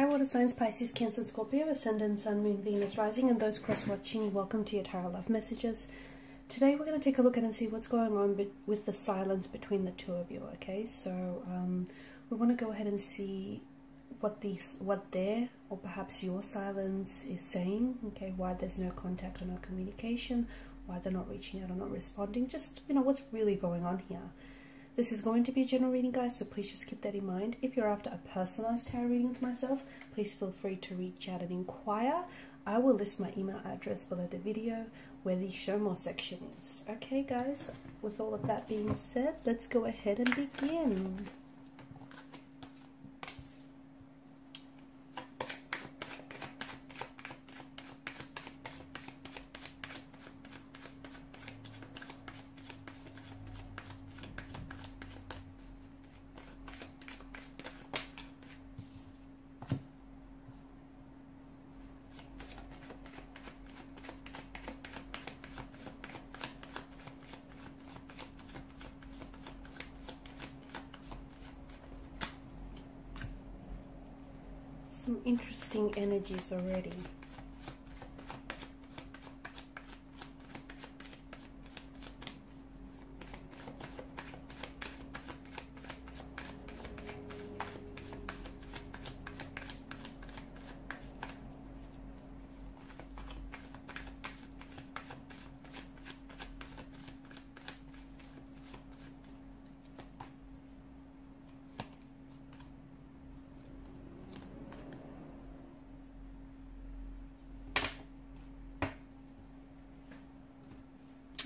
water signs, Pisces, Cancer, Scorpio, Ascendant, Sun, Moon, Venus, Rising, and those cross-watching, welcome to your Tarot Love Messages. Today we're going to take a look at and see what's going on with the silence between the two of you, okay? So we want to go ahead and see what their, or perhaps your silence is saying, okay? Why there's no contact or no communication, why they're not reaching out or not responding, just, you know, what's really going on here. This is going to be a general reading, guys, so please just keep that in mind. If you're after a personalized tarot reading with myself, please feel free to reach out and inquire. I will list my email address below the video where the show more section is. Okay, guys, with all of that being said, let's go ahead and begin. Some interesting energies already.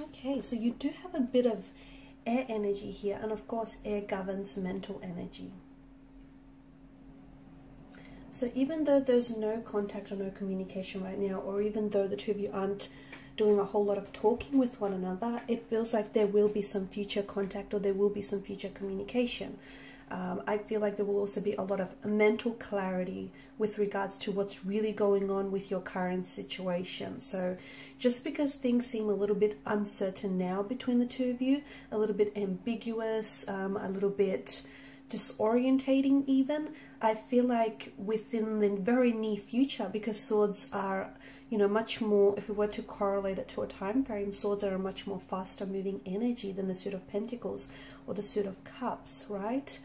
Okay, so you do have a bit of air energy here, and of course air governs mental energy. So even though there's no contact or no communication right now, or even though the two of you aren't doing a whole lot of talking with one another, it feels like there will be some future contact or there will be some future communication. I feel like there will also be a lot of mental clarity with regards to what's really going on with your current situation. So just because things seem a little bit uncertain now between the two of you, a little bit ambiguous, a little bit disorientating even, I feel like within the very near future, because swords are, you know, much more, if we were to correlate it to a time frame, swords are a much more faster moving energy than the suit of pentacles or the suit of cups, right?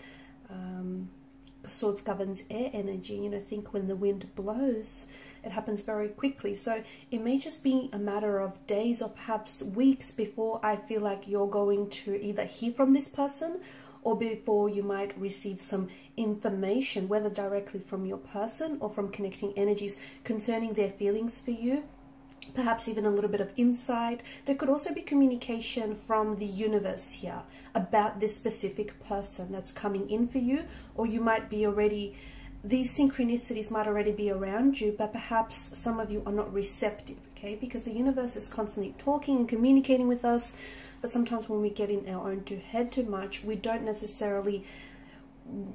Swords governs air energy. You know, think when the wind blows, it happens very quickly. So it may just be a matter of days or perhaps weeks before I feel like you're going to either hear from this person or before you might receive some information, whether directly from your person or from connecting energies concerning their feelings for you. Perhaps even a little bit of insight. There could also be communication from the universe here about this specific person that's coming in for you, or you might be already, these synchronicities might already be around you, but perhaps some of you are not receptive, okay? Because the universe is constantly talking and communicating with us, but sometimes when we get in our own head too much, we don't necessarily,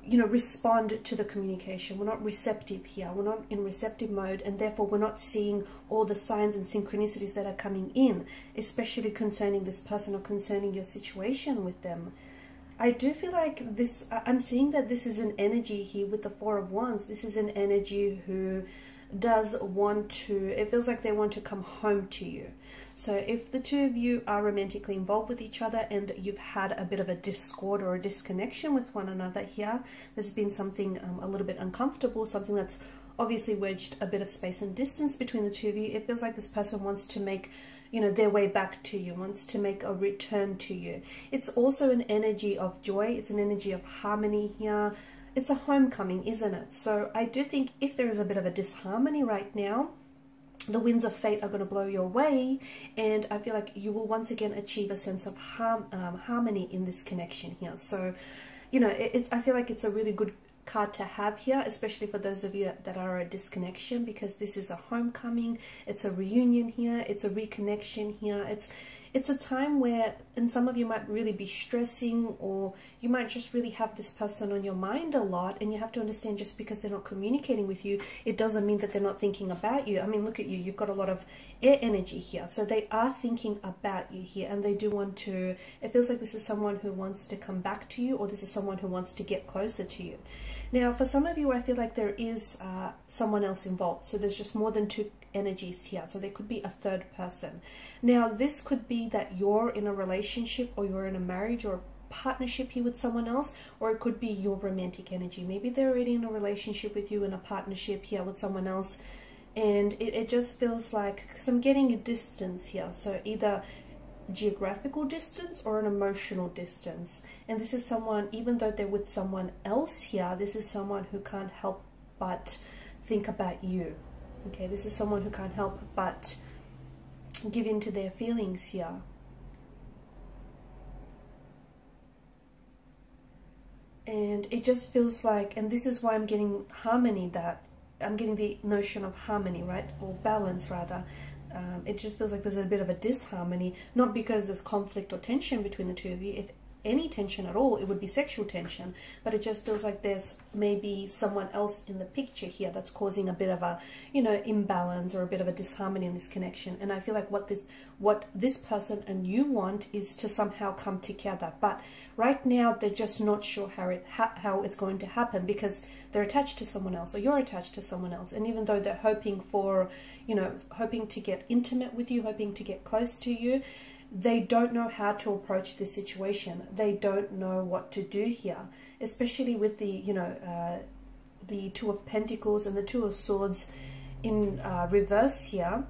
you know, respond to the communication. We're not receptive here. We're not in receptive mode, and therefore we're not seeing all the signs and synchronicities that are coming in, especially concerning this person or concerning your situation with them. I do feel like this, I'm seeing that this is an energy here with the Four of Wands. This is an energy who does want to, it feels like they want to come home to you. So if the two of you are romantically involved with each other and you've had a bit of a discord or a disconnection with one another here, there's been something a little bit uncomfortable, something that's obviously wedged a bit of space and distance between the two of you. It feels like this person wants to make, you know, their way back to you, wants to make a return to you. It's also an energy of joy. It's an energy of harmony here. It's a homecoming, isn't it? So I do think if there is a bit of a disharmony right now, the winds of fate are going to blow your way, and I feel like you will once again achieve a sense of harmony in this connection here. So, you know, I feel like it's a really good card to have here, especially for those of you that are a disconnection, because this is a homecoming, it's a reunion here, it's a reconnection here. It's a time where, and some of you might really be stressing, or you might just really have this person on your mind a lot, and you have to understand, just because they're not communicating with you, it doesn't mean that they're not thinking about you. I mean, look at you, you've got a lot of air energy here, so they are thinking about you here, and they do want to, it feels like this is someone who wants to come back to you, or this is someone who wants to get closer to you. Now, for some of you, I feel like there is someone else involved. So there's just more than two energies here. So there could be a third person. Now, this could be that you're in a relationship, or you're in a marriage or a partnership here with someone else, or it could be your romantic energy. Maybe they're already in a relationship with you, in a partnership here with someone else. And it just feels like, because I'm getting a distance here. So either geographical distance or an emotional distance. And this is someone, even though they're with someone else here, this is someone who can't help but think about you. Okay, this is someone who can't help but give in to their feelings here. And it just feels like, and this is why I'm getting harmony, that I'm getting the notion of harmony, right? Or balance, rather. It just feels like there's a bit of a disharmony, not because there's conflict or tension between the two of you. If any tension at all, it would be sexual tension, but it just feels like there's maybe someone else in the picture here that's causing a bit of a, you know, imbalance or a bit of a disharmony in this connection. And I feel like what this person and you want is to somehow come together, but right now they're just not sure how it's going to happen, because they're attached to someone else, or you're attached to someone else. And even though they're hoping for, you know, hoping to get intimate with you, hoping to get close to you, they don't know how to approach this situation. They don't know what to do here, especially with the, you know, the Two of Pentacles and the Two of Swords in reverse here.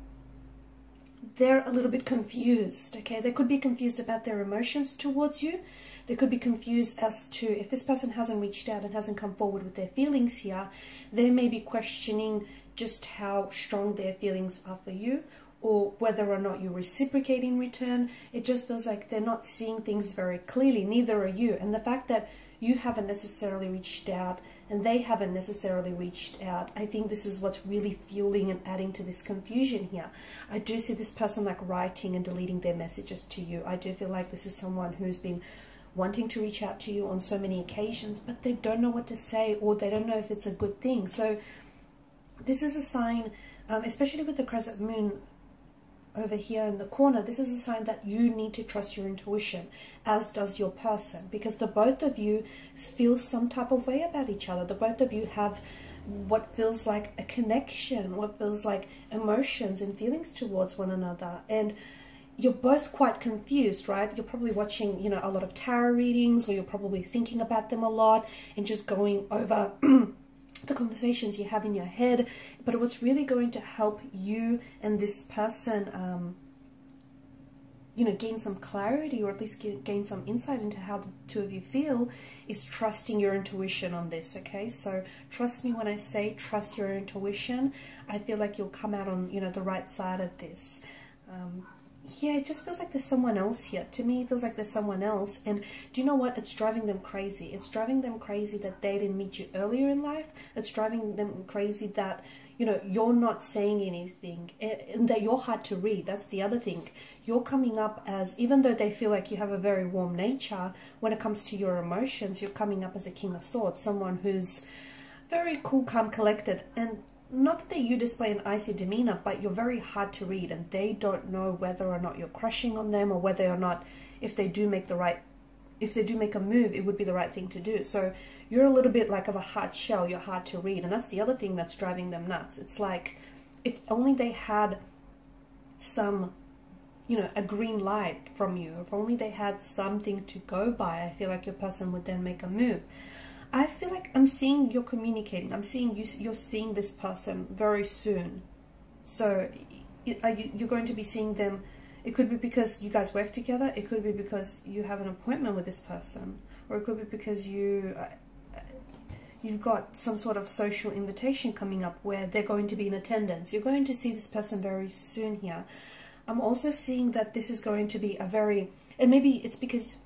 They're a little bit confused, okay? They could be confused about their emotions towards you. They could be confused as to, if this person hasn't reached out and hasn't come forward with their feelings here, they may be questioning just how strong their feelings are for you, or whether or not you reciprocate in return. It just feels like they're not seeing things very clearly. Neither are you. And the fact that you haven't necessarily reached out and they haven't necessarily reached out, I think this is what's really fueling and adding to this confusion here. I do see this person like writing and deleting their messages to you. I do feel like this is someone who's been wanting to reach out to you on so many occasions, but they don't know what to say, or they don't know if it's a good thing. So this is a sign, especially with the crescent moon over here in the corner, this is a sign that you need to trust your intuition, as does your person, because the both of you feel some type of way about each other. The both of you have what feels like a connection, what feels like emotions and feelings towards one another. And you're both quite confused, right? You're probably watching, you know, a lot of tarot readings, or you're probably thinking about them a lot and just going over the conversations you have in your head. But what's really going to help you and this person, you know, gain some clarity, or at least gain some insight into how the two of you feel, is trusting your intuition on this, okay? So trust me when I say trust your intuition. I feel like you'll come out on, you know, the right side of this. Yeah, it just feels like there's someone else here. To me, it feels like there's someone else. And do you know what? It's driving them crazy. It's driving them crazy that they didn't meet you earlier in life. It's driving them crazy that, you know, you're not saying anything, and that you're hard to read. That's the other thing. You're coming up as, even though they feel like you have a very warm nature, when it comes to your emotions, you're coming up as the King of Swords, someone who's very cool, calm, collected. And not that you display an icy demeanor, but you're very hard to read, and they don't know whether or not you're crushing on them, or whether or not, if they do make a move, it would be the right thing to do. So you're a little bit like of a hard shell. You're hard to read, and that's the other thing that's driving them nuts. It's like, if only they had some, you know, a green light from you, if only they had something to go by, I feel like your person would then make a move. I feel like I'm seeing you're communicating. I'm seeing you're seeing this person very soon. So you're going to be seeing them. It could be because you guys work together. It could be because you have an appointment with this person. Or it could be because you've got some sort of social invitation coming up where they're going to be in attendance. You're going to see this person very soon here. I'm also seeing that this is going to be a very, and maybe it's because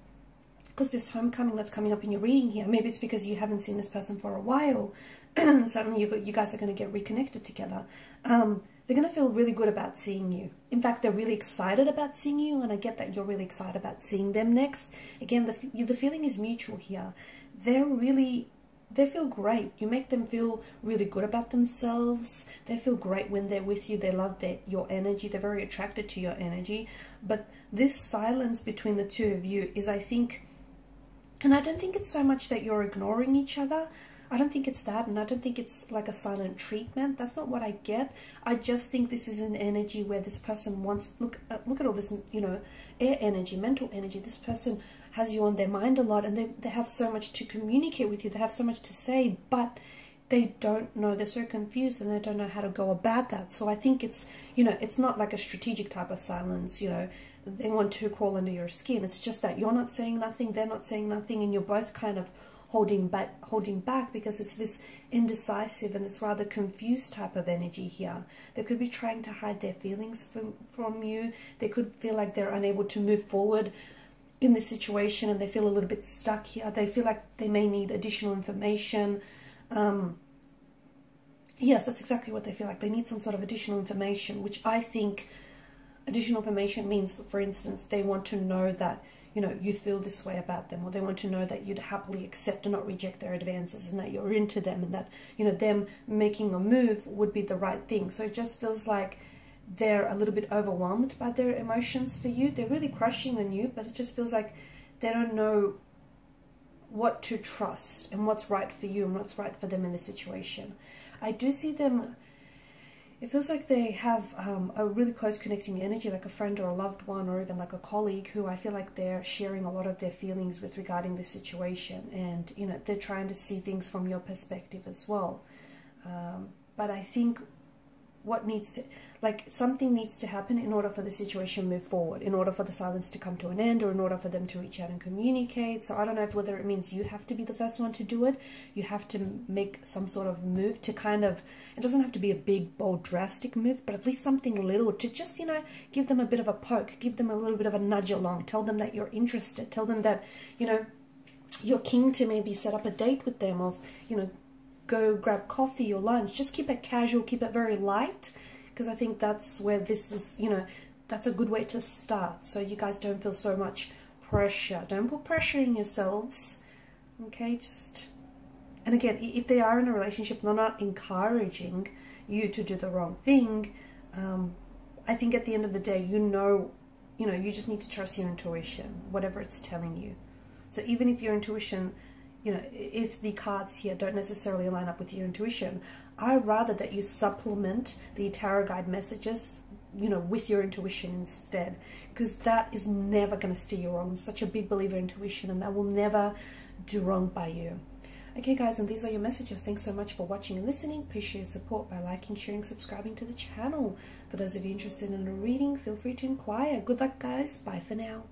this homecoming that's coming up in your reading here, maybe it's because you haven't seen this person for a while, and suddenly you guys are going to get reconnected together. They're going to feel really good about seeing you. In fact, they're really excited about seeing you, and I get that you're really excited about seeing them next. Again, the feeling is mutual here. They feel great. You make them feel really good about themselves. They feel great when they're with you. They love your energy. They're very attracted to your energy. But this silence between the two of you is, I think, and I don't think it's so much that you're ignoring each other. I don't think it's that, and I don't think it's like a silent treatment. That's not what I get. I just think this is an energy where this person wants, look at all this, you know, air energy, mental energy. This person has you on their mind a lot, and they have so much to communicate with you. They have so much to say, but they don't know. They're so confused, and they don't know how to go about that. So I think it's, you know, it's not like a strategic type of silence, you know, they want to crawl under your skin. It's just that you're not saying nothing, they're not saying nothing, and you're both kind of holding back because it's this indecisive and this rather confused type of energy here. They could be trying to hide their feelings from you. They could feel like they're unable to move forward in this situation, and they feel a little bit stuck here. They feel like they may need additional information. Yes, that's exactly what they feel like. They need some sort of additional information, which I think additional information means, for instance, they want to know that, you know, you feel this way about them, or they want to know that you'd happily accept and not reject their advances, and that you're into them, and that, you know, them making a move would be the right thing. So it just feels like they're a little bit overwhelmed by their emotions for you. They're really crushing on you, but it just feels like they don't know what to trust and what's right for you and what's right for them in this situation. I do see them, it feels like they have a really close connecting energy, like a friend or a loved one, or even like a colleague, who I feel like they're sharing a lot of their feelings with regarding this situation, and, you know, they're trying to see things from your perspective as well. But I think what needs to, like, something needs to happen in order for the situation to move forward, in order for the silence to come to an end, or in order for them to reach out and communicate. So I don't know whether it means you have to be the first one to do it. You have to make some sort of move to kind of, it doesn't have to be a big, bold, drastic move, but at least something little to just, you know, give them a bit of a poke, give them a little bit of a nudge along, tell them that you're interested, tell them that, you know, you're keen to maybe set up a date with them, or, you know, go grab coffee or lunch. Just keep it casual, keep it very light, because I think that's where this is, you know, that's a good way to start, so you guys don't feel so much pressure. Don't put pressure in yourselves, okay? Just, and again, if they are in a relationship and they're not encouraging you to do the wrong thing, I think at the end of the day, you know, you just need to trust your intuition, whatever it's telling you. So even if your intuition, you know, if the cards here don't necessarily line up with your intuition, I'd rather that you supplement the tarot guide messages, you know, with your intuition instead, because that is never going to steer you wrong. I'm such a big believer in intuition, and that will never do wrong by you. Okay, guys, and these are your messages. Thanks so much for watching and listening. Please share your support by liking, sharing, subscribing to the channel. For those of you interested in a reading, feel free to inquire. Good luck, guys. Bye for now.